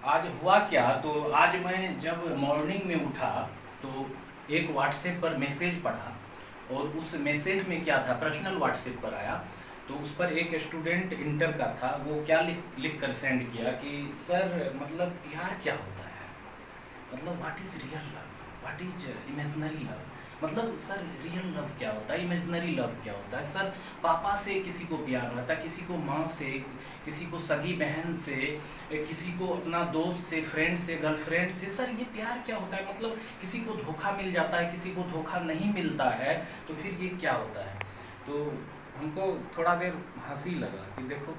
आज हुआ क्या, तो आज मैं जब मॉर्निंग में उठा तो एक व्हाट्सएप पर मैसेज पढ़ा। और उस मैसेज में क्या था, पर्सनल व्हाट्सएप पर आया। तो उस पर एक स्टूडेंट इंटर का था, वो क्या लिख कर सेंड किया कि सर मतलब प्यार क्या होता है, मतलब what is real love, what is imaginary love. मतलब सर रियल लव क्या होता है, इमेजिनरी लव क्या होता है। सर पापा से किसी को प्यार रहता है, किसी को माँ से, किसी को सगी बहन से, किसी को अपना दोस्त से, फ्रेंड से, गर्लफ्रेंड से। सर ये प्यार क्या होता है, मतलब किसी को धोखा मिल जाता है, किसी को धोखा नहीं मिलता है, तो फिर ये क्या होता है। तो हमको थोड़ा देर हंसी लगा कि देखो,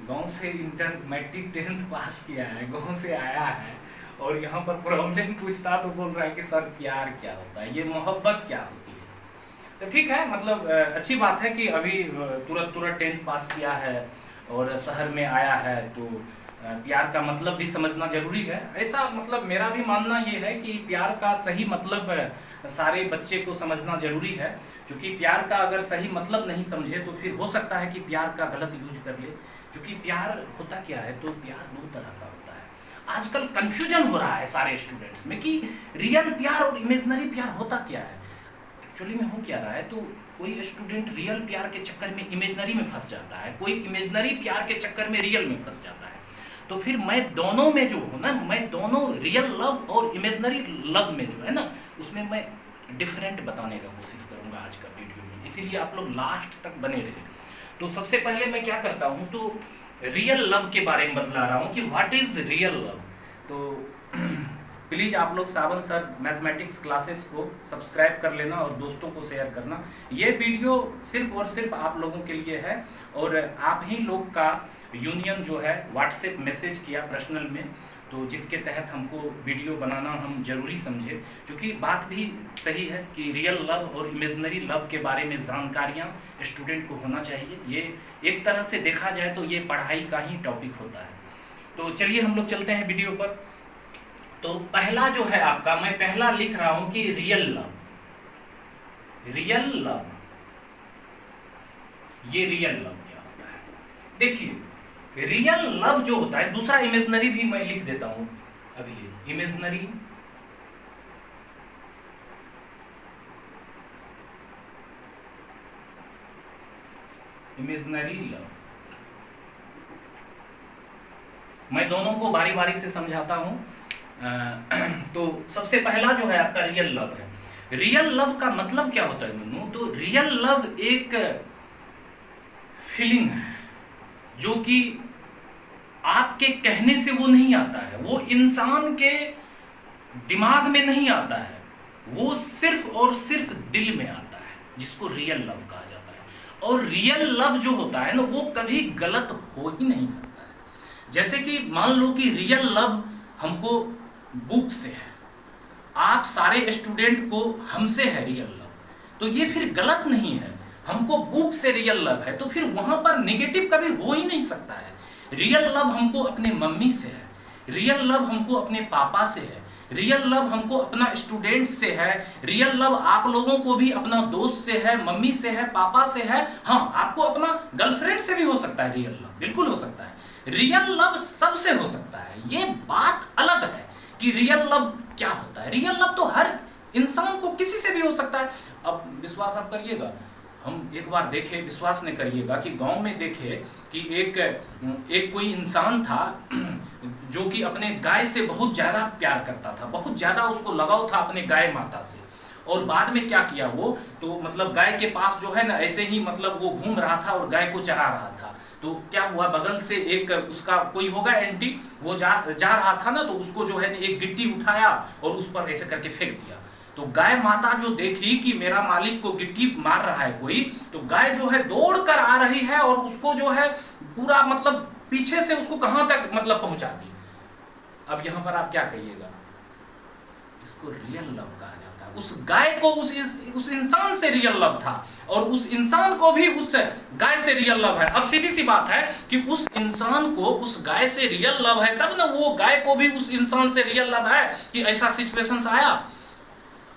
गांव से इंटर मैट्रिक 10th पास किया है, गांव से आया है, और यहाँ पर प्रॉब्लम पूछता तो बोल रहा है कि सर प्यार क्या होता है, ये मोहब्बत क्या होती है। तो ठीक है, मतलब अच्छी बात है कि अभी तुरंत तुरंत 10th पास किया है और शहर में आया है, तो प्यार का मतलब भी समझना जरूरी है। ऐसा मतलब मेरा भी मानना ये है कि प्यार का सही मतलब सारे बच्चे को समझना जरूरी है। क्योंकि प्यार का अगर सही मतलब नहीं समझे तो फिर हो सकता है कि प्यार का गलत यूज कर ले। क्योंकि प्यार होता क्या है, तो प्यार दो तरह का होता है। आजकल कंफ्यूजन हो रहा है सारे स्टूडेंट्स में कि रियल प्यार और इमेजिनरी प्यार होता क्या है। एक्चुअली में हो क्या रहा है, तो कोई स्टूडेंट रियल प्यार के चक्कर में इमेजिनरी में फंस जाता है, कोई इमेजिनरी प्यार के चक्कर में रियल में फंस जाता है। तो फिर मैं दोनों में जो हूँ ना, मैं दोनों रियल लव और इमेजिनरी लव में जो है ना, उसमें मैं डिफरेंट बताने का कोशिश करूँगा आज का वीडियो में। इसीलिए आप लोग लास्ट तक बने रहे। तो सबसे पहले मैं क्या करता हूँ, तो रियल लव के बारे में बतला रहा हूँ कि व्हाट इज रियल लव। तो प्लीज़ आप लोग सावन सर मैथमेटिक्स क्लासेस को सब्सक्राइब कर लेना और दोस्तों को शेयर करना। ये वीडियो सिर्फ और सिर्फ आप लोगों के लिए है। और आप ही लोग का यूनियन जो है व्हाट्सएप मैसेज किया पर्सनल में, तो जिसके तहत हमको वीडियो बनाना हम जरूरी समझे। क्योंकि बात भी सही है कि रियल लव और इमेजिनरी लव के बारे में जानकारियाँ स्टूडेंट को होना चाहिए। ये एक तरह से देखा जाए तो ये पढ़ाई का ही टॉपिक होता है। तो चलिए हम लोग चलते हैं वीडियो पर। तो पहला जो है आपका, मैं पहला लिख रहा हूं कि रियल लव। रियल लव, ये रियल लव क्या होता है। देखिए रियल लव जो होता है, दूसरा इमेजिनरी भी मैं लिख देता हूं अभी। इमेजिनरी इमेजिनरी लव, मैं दोनों को बारी बारी से समझाता हूं। तो सबसे पहला जो है आपका रियल लव है। रियल लव का मतलब क्या होता है दोनों, तो रियल लव एक फीलिंग है जो कि आपके कहने से वो नहीं आता है, वो इंसान के दिमाग में नहीं आता है, वो सिर्फ और सिर्फ दिल में आता है, जिसको रियल लव कहा जाता है। और रियल लव जो होता है ना, वो कभी गलत हो ही नहीं सकता है। जैसे कि मान लो कि रियल लव हमको बुक से है, आप सारे स्टूडेंट को हमसे है रियल लव, तो ये फिर गलत नहीं है। हमको बुक से रियल लव है, तो फिर वहां पर निगेटिव कभी हो ही नहीं सकता है। रियल लव हमको अपने मम्मी से है, रियल लव हमको अपने पापा से है, रियल लव हमको अपना स्टूडेंट से है, रियल लव आप लोगों को भी अपना दोस्त से है, मम्मी से है, पापा से है। हाँ, आपको अपना गर्लफ्रेंड से भी हो सकता है रियल लव, बिल्कुल हो सकता है। रियल लव सबसे हो सकता है। ये बात अलग है कि रियल लव क्या होता है। रियल लव तो हर इंसान को किसी से भी हो सकता है। अब विश्वास आप करिएगा, हम एक बार देखे, विश्वास नहीं करिएगा, कि गांव में देखे कि एक कोई इंसान था जो कि अपने गाय से बहुत ज़्यादा प्यार करता था, बहुत ज़्यादा उसको लगाव था अपने गाय माता से। और बाद में क्या किया वो, तो मतलब गाय के पास जो है ना, ऐसे ही मतलब वो घूम रहा था और गाय को चरा रहा था। तो क्या हुआ, बगल से एक उसका कोई होगा एंटी, वो जा रहा था ना, तो उसको जो है एक गिट्टी उठाया और उस पर ऐसे करके फेंक दिया। तो गाय माता जो देखी कि मेरा मालिक को गिट्टी मार रहा है कोई, तो गाय जो है दौड़ कर आ रही है और उसको जो है पूरा मतलब पीछे से उसको कहां तक मतलब पहुंचा दी। अब यहां पर आप क्या कहिएगा, इसको रियल लव कहा जाता है। उस गाय को उस इंसान से रियल लव था, और उस इंसान को भी उस गाय से रियल लव है। अब सीधी सी बात है कि उस इंसान को उस गाय से रियल लव है, तब ना वो गाय को भी उस इंसान से रियल लव है कि ऐसा सिचुएशन आया।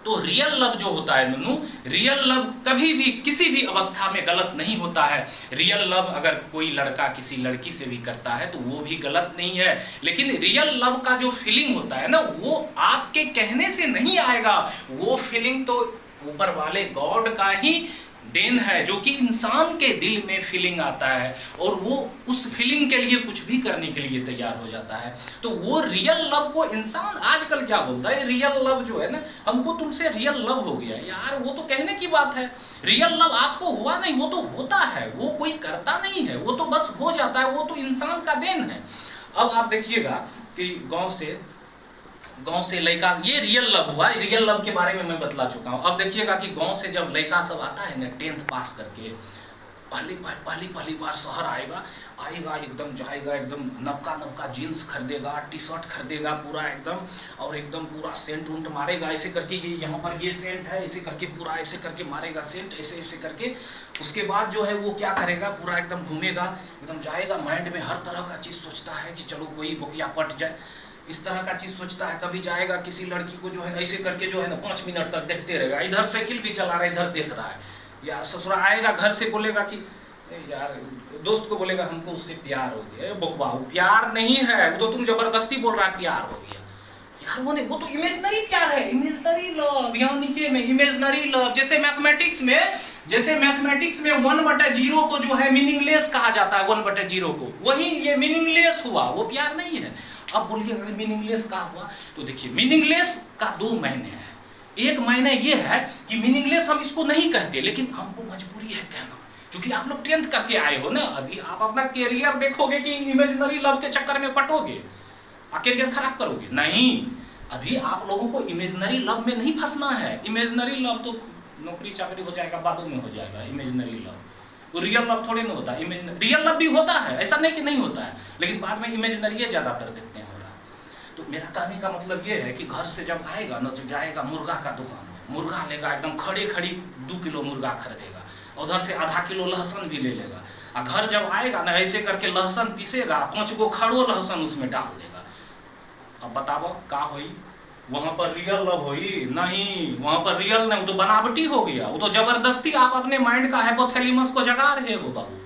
तो रियल लव जो होता है नन्नू, रियल लव कभी भी किसी भी अवस्था में गलत नहीं होता है। रियल लव अगर कोई लड़का किसी लड़की से भी करता है तो वो भी गलत नहीं है, लेकिन रियल लव का जो फीलिंग होता है ना, वो आपके कहने से नहीं आएगा। वो फीलिंग तो ऊपर वाले गॉड का ही देन है, जो कि इंसान के दिल में फीलिंग आता है और वो उस फीलिंग के लिए कुछ भी करने के लिए तैयार हो जाता है। तो वो रियल लव को इंसान आजकल क्या बोलता है, रियल लव जो है ना, हमको तुमसे रियल लव हो गया यार, वो तो कहने की बात है। रियल लव आपको हुआ नहीं, वो तो होता है, वो कोई करता नहीं है, वो तो बस हो जाता है, वो तो इंसान का देन है। अब आप देखिएगा कि गांव से लड़का, ये रियल लव हुआ, रियल लव के बारे में मैं बतला चुका हूं। अब देखिएगा कि गांव से जब लड़का सब आता है ना 10th पास करके, पहली बार शहर आएगा एकदम जाएगा, एकदम नवका जीन्स खरीदेगा, टी शर्ट खरीदेगा पूरा एकदम, और एकदम पूरा सेंट उंट मारेगा, ऐसे करके ये यहाँ पर ये सेंट है, ऐसे करके पूरा ऐसे करके मारेगा सेंट, ऐसे करके। उसके बाद जो है वो क्या करेगा, पूरा एकदम घूमेगा, एकदम जाएगा, माइंड में हर तरह का चीज़ सोचता है कि चलो कोई बोकिया पट जाए, इस तरह का चीज सोचता है। कभी जाएगा किसी लड़की को जो है ना ऐसे करके जो है ना 5 मिनट तक देखते रहेगा, इधर साइकिल भी चला रहा है, इधर देख रहा है यार। ससुरा आएगा घर से बोलेगा कि यार, दोस्त को बोलेगा हमको उससे प्यार हो गया। बकवा, प्यार नहीं है वो तो, तुम जबरदस्ती बोल रहा है प्यार हो गया यार। वो तो इमेजिनरी प्यार है, इमेजिनरी लव। यहाँ नीचे में इमेजिनरी लव, जैसे मैथमेटिक्स में 1/0 को जो है मीनिंगलेस कहा जाता है, 1/0 को, वही ये मीनिंगलेस हुआ, वो प्यार नहीं है। अब बोलिए मीनिंगलेस का हुआ, तो देखिए मीनिंगलेस का 2 मायने हैं। एक मायने ये है कि मीनिंगलेस हम इसको नहीं कहते, लेकिन हमको मजबूरी है कहना, क्योंकि आप लोग 10th करके आए हो ना, अभी आप अपना कैरियर देखोगे कि इमेजिनरी लव के चक्कर में पटोगे, कैरियर खराब करोगे? नहीं, अभी आप लोगों को इमेजिनरी लव में नहीं फंसना है। इमेजिनरी लव तो नौकरी चाकरी हो जाएगा, बादों में हो जाएगा। इमेजिनरी लव वो रियल लव थोड़ी ना होता है। रियल लव भी होता है, ऐसा नहीं कि नहीं होता है, लेकिन बाद में इमेजिनरी ज्यादातर देखते हैं हो रहा। तो मेरा कहने का मतलब ये है कि घर से जब आएगा ना, तो जाएगा मुर्गा का दुकान, मुर्गा लेगा, एकदम खड़ी 2 किलो मुर्गा खरीदेगा, उधर से आधा किलो लहसुन भी ले लेगा, और घर जब आएगा ना ऐसे करके लहसुन पीसेगा, 5 गो खड़ो लहसुन उसमें डाल देगा। अब बताओ का होई? वहां पर रियल लव होई? नहीं, वहां पर रियल नहीं, वो तो बनावटी हो गया, वो तो जबरदस्ती आप अपने माइंड का हाइपोथैलेमस को जगा रहे हो बाबू।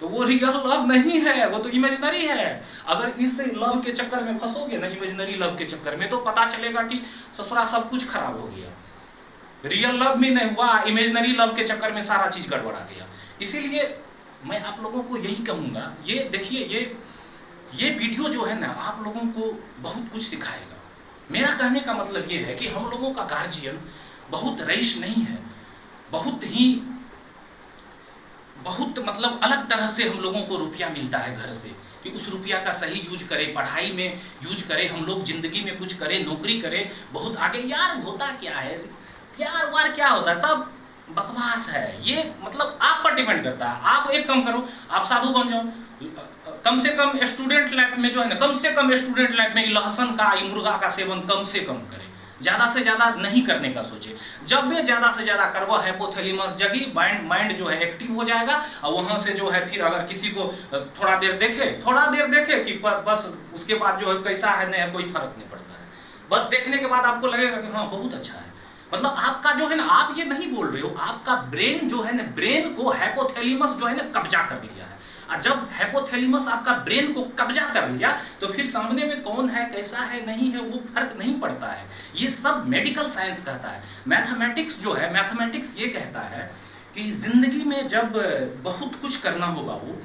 तो वो रियल लव नहीं है, वो तो इमेजिनरी है। अगर इस लव के चक्कर में फंसोगे ना, इमेजिनरी लव के चक्कर में, तो पता चलेगा कि ससुरा सब कुछ खराब हो गया। रियल लव भी नहीं हुआ, इमेजिनरी लव के चक्कर में सारा चीज गड़बड़ा गया। इसीलिए मैं आप लोगों को यही कहूंगा, ये देखिए, ये वीडियो जो है ना आप लोगों को बहुत कुछ सिखाएगा। मेरा कहने का मतलब ये है कि हम लोगों का गार्जियन बहुत रईस नहीं है, बहुत मतलब अलग तरह से हम लोगों को रुपया मिलता है घर से, कि उस रुपया का सही यूज करें, पढ़ाई में यूज करें, हम लोग जिंदगी में कुछ करें, नौकरी करें, बहुत आगे। यार होता क्या है, प्यार वार क्या होता है, सब बकवास है। ये मतलब आप पर डिपेंड करता है। आप एक काम करो, आप साधु बन जाओ, कम से कम स्टूडेंट लाइफ में जो है ना, कम से कम स्टूडेंट लाइफ में लहसुन का, मुर्गा का सेवन कम से कम करें, ज्यादा से ज्यादा नहीं करने का सोचे। जब भी ज्यादा से ज्यादा करवा, हाइपोथैलेमस जगी, माइंड जो है एक्टिव हो जाएगा, और वहां से जो है फिर अगर किसी को थोड़ा देर देखे कि बस उसके बाद जो है कैसा है नहीं है कोई फर्क नहीं पड़ता है। बस देखने के बाद आपको लगेगा कि हाँ बहुत अच्छा है। मतलब आपका जो है ना, आप ये नहीं बोल रहे हो, आपका ब्रेन जो है ना, ब्रेन को हाइपोथैलेमस जो है ना कब्जा कर लिया है। और जब हाइपोथैलेमस आपका ब्रेन को कब्जा कर लिया, तो फिर सामने में कौन है, कैसा है, नहीं है, वो फर्क नहीं पड़ता है। ये सब मेडिकल साइंस कहता है। मैथमेटिक्स जो है, मैथमेटिक्स ये कहता है कि जिंदगी में जब बहुत कुछ करना हो बाबू,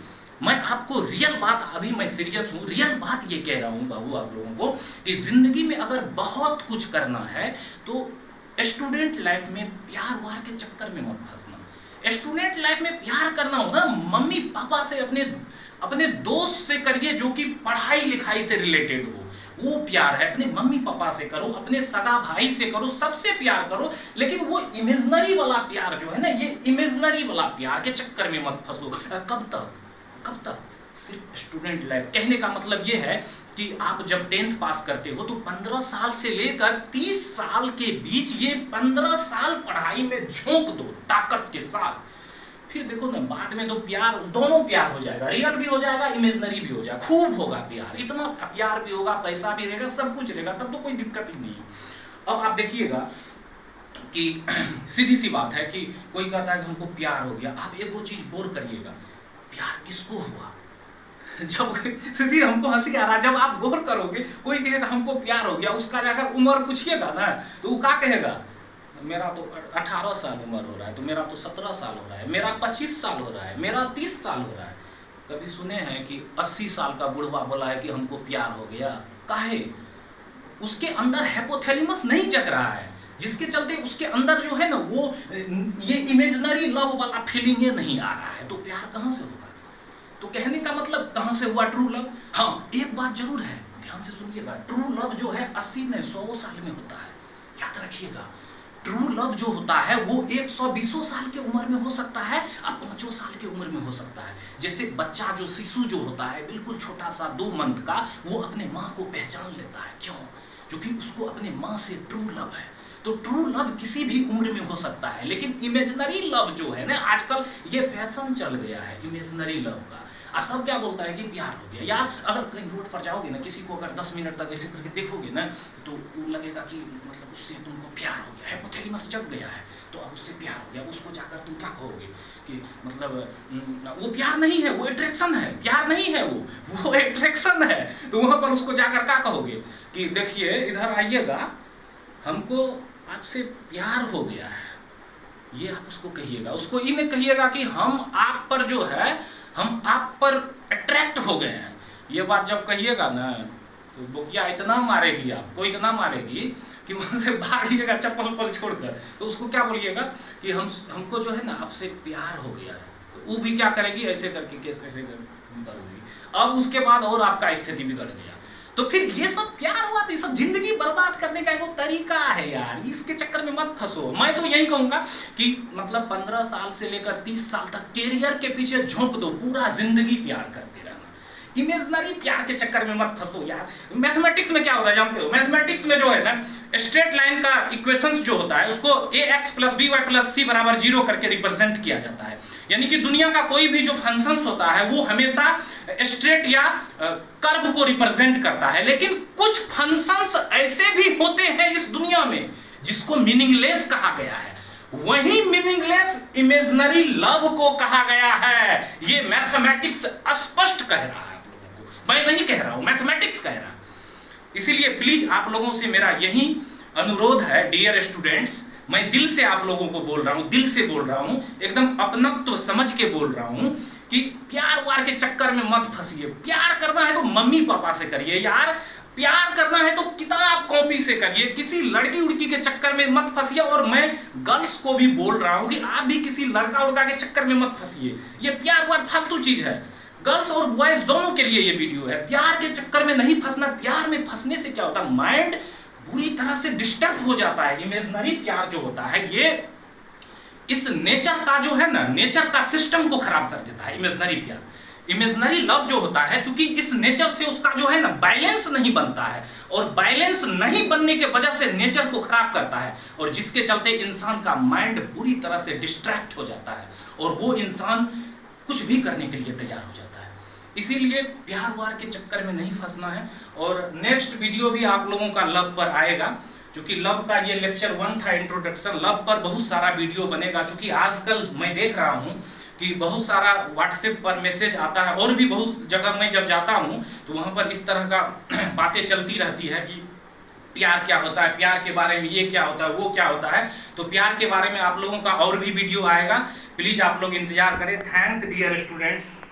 मैं आपको रियल बात, अभी मैं सीरियस हूँ, रियल बात ये कह रहा हूँ बाबू आप लोगों को, कि जिंदगी में अगर बहुत कुछ करना है तो स्टूडेंट लाइफ में प्यार वार के चक्कर में मत फंसना। स्टूडेंट लाइफ में प्यार करना हो ना, मम्मी पापा से, अपने दोस्त से करिए जो कि पढ़ाई लिखाई से रिलेटेड हो, वो प्यार है। अपने मम्मी पापा से करो, अपने सगा भाई से करो, सबसे प्यार करो, लेकिन वो इमेजिनरी वाला प्यार जो है ना, ये इमेजिनरी वाला प्यार के चक्कर में मत फंसो। कब तक? सिर्फ स्टूडेंट लाइफ। कहने का मतलब ये है कि आप जब 10th पास करते हो तो 15 साल से लेकर 30 साल के बीच ये 15 साल पढ़ाई में झोंक दो ताकत के साथ। फिर देखो ना, बाद में तो प्यार, दोनों प्यार हो जाएगा, रियल भी हो जाएगा, इमेजिनरी भी हो जाएगा, खूब होगा प्यार, इतना प्यार भी होगा, पैसा भी रहेगा, सब कुछ रहेगा, तब तो कोई दिक्कत ही नहीं है। अब आप देखिएगा कि सीधी सी बात है कि कोई कहता है कि हमको प्यार हो गया, आप एक वो चीज गौर करिएगा, प्यार किसको हुआ? जब सीधी हमको हंसी आ रहा, जब आप गौर करोगे कोई कहेगा हमको प्यार हो गया, उसका जाकर उम्र पूछिएगा ना तो वो क्या कहेगा, मेरा तो 18 साल उम्र हो रहा है, तो मेरा तो 17 साल हो रहा है, मेरा 25 साल हो रहा है, मेरा 30 साल हो रहा है। कभी सुने हैं कि 80 साल का बुढ़वा बोला है कि हमको प्यार हो गया? काहे? उसके अंदर हाइपोथैलेमस नहीं जग रहा है, जिसके चलते उसके अंदर जो है ना वो ये इमेजिनरी लव वाला फीलिंग नहीं आ रहा है, तो प्यार कहाँ से होगा? तो कहने का मतलब कहाँ से हुआ ट्रू लव? हाँ, एक बात जरूर है, ध्यान से सुनिएगा, ट्रू लव जो है 80 में 100 साल में होता है, याद रखिएगा। ट्रू लव जो होता है वो 120 साल की उम्र में हो सकता है और 5 साल की उम्र में हो सकता है। जैसे बच्चा जो शिशु जो होता है बिल्कुल छोटा सा 2 मंथ का, वो अपने माँ को पहचान लेता है। क्यों? क्योंकि उसको अपने माँ से ट्रू लव है। तो ट्रू लव किसी भी उम्र में हो सकता है, लेकिन इमेजिनरी लव जो है ना, आजकल ये फैशन चल गया है इमेजिनरी लव का। सब क्या बोलता है कि प्यार हो गया, या अगर कहीं रोड पर जाओगे ना, किसी को अगर 10 मिनट तक ऐसे करके देखोगे ना, तो वो लगेगा कि मतलब उससे तुमको प्यार हो गया, हाइपोथैलेमस जग गया है, तो अब उससे प्यार हो गया। उसको जाकर तुम क्या कहोगे कि मतलब वो प्यार नहीं है, वो अट्रैक्शन है, प्यार नहीं है, वो अट्रैक्शन है। तो वहां पर उसको जाकर क्या कहोगे कि देखिए इधर आइएगा, हमको आपसे प्यार हो गया है, ये आप उसको कहिएगा। उसको ये नहीं कहिएगा कि हम आप पर जो है, हम आप पर अट्रैक्ट हो गए हैं। ये बात जब कहिएगा ना तो बोकिया इतना मारेगी, आपको इतना मारेगी कि वहां से भागिएगा चप्पल उप्पल छोड़कर। तो उसको क्या बोलिएगा कि हमको जो है ना आपसे प्यार हो गया है, तो वो भी क्या करेगी, ऐसे करके केस कैसे करेगी। अब उसके बाद और आपका स्थिति बिगड़ गया। तो फिर ये सब प्यार हुआ, तो ये सब जिंदगी बर्बाद करने का एक तरीका है यार, इसके चक्कर में मत फंसो। मैं तो यही कहूंगा कि मतलब 15 साल से लेकर 30 साल तक कैरियर के पीछे झोंक दो, पूरा जिंदगी प्यार करते रहना। इमेजिनरी प्यार के चक्कर में मत फंसो यार। मैथमेटिक्स में क्या होता है जानते हो? मैथमेटिक्स में जो है ना, स्ट्रेट लाइन का इक्वेशंस जो होता है उसको ax + by + c = 0 करके रिप्रेजेंट किया जाता है। यानी कि दुनिया का कोई भी जो फंक्शंस होता है वो हमेशा स्ट्रेट या कर्व को रिप्रेजेंट करता है, लेकिन कुछ फंक्शंस ऐसे भी होते हैं इस दुनिया में जिसको मीनिंगलेस कहा गया है। वही मीनिंगलेस इमेजिनरी लव को कहा गया है। ये मैथमेटिक्स स्पष्ट कह रहा है आप लोगों को, मैं नहीं कह रहा हूं, मैथमेटिक्स कह रहा है। इसीलिए प्लीज आप लोगों से मेरा यही अनुरोध है, डियर स्टूडेंट्स, मैं दिल से आप लोगों को बोल रहा हूं, दिल से बोल रहा हूं, एकदम अपनत्व समझ के बोल रहा हूं कि प्यार वार के चक्कर में मत फंसिए। प्यार करना है तो मम्मी पापा से करिए यार, प्यार करना है तो किताब कॉपी से करिए, किसी लड़की उड़की के चक्कर में मत फंसिए। और मैं गर्ल्स को भी बोल रहा हूं कि आप भी किसी लड़का उड़का के चक्कर में मत फंसिए। ये प्यार वार फालतू चीज है, गर्ल्स और बॉयज दोनों के लिए ये वीडियो है। प्यार के चक्कर में नहीं फंसना। प्यार में फंसने से क्या होता है, माइंड बुरी तरह से डिस्टर्ब हो जाता है। इमेजिनरी प्यार जो होता है ये इस नेचर का जो है ना, नेचर का सिस्टम को खराब कर देता है इमेजिनरी प्यार। इमेजिनरी लव जो होता है, क्योंकि इस नेचर से उसका जो है ना बैलेंस नहीं बनता है, और बैलेंस नहीं बनने के वजह से नेचर को खराब करता है, और जिसके चलते इंसान का माइंड बुरी तरह से डिस्ट्रैक्ट हो जाता है और वो इंसान कुछ भी करने के लिए तैयार हो जाता है। इसीलिए प्यार वार के चक्कर में नहीं फंसना है। और नेक्स्ट वीडियो भी आप लोगों का लव पर आएगा, क्योंकि लव का ये लेक्चर 1 था, इंट्रोडक्शन। लव पर बहुत सारा वीडियो बनेगा, क्योंकि आजकल मैं देख रहा हूँ कि बहुत सारा व्हाट्सएप पर मैसेज आता है, और भी बहुत जगह मैं जब जाता हूँ तो वहाँ पर इस तरह का बातें चलती रहती है कि प्यार क्या होता है, प्यार के बारे में ये क्या होता है, वो क्या होता है। तो प्यार के बारे में आप लोगों का और भी वीडियो आएगा, प्लीज आप लोग इंतजार करें। Thanks dear students.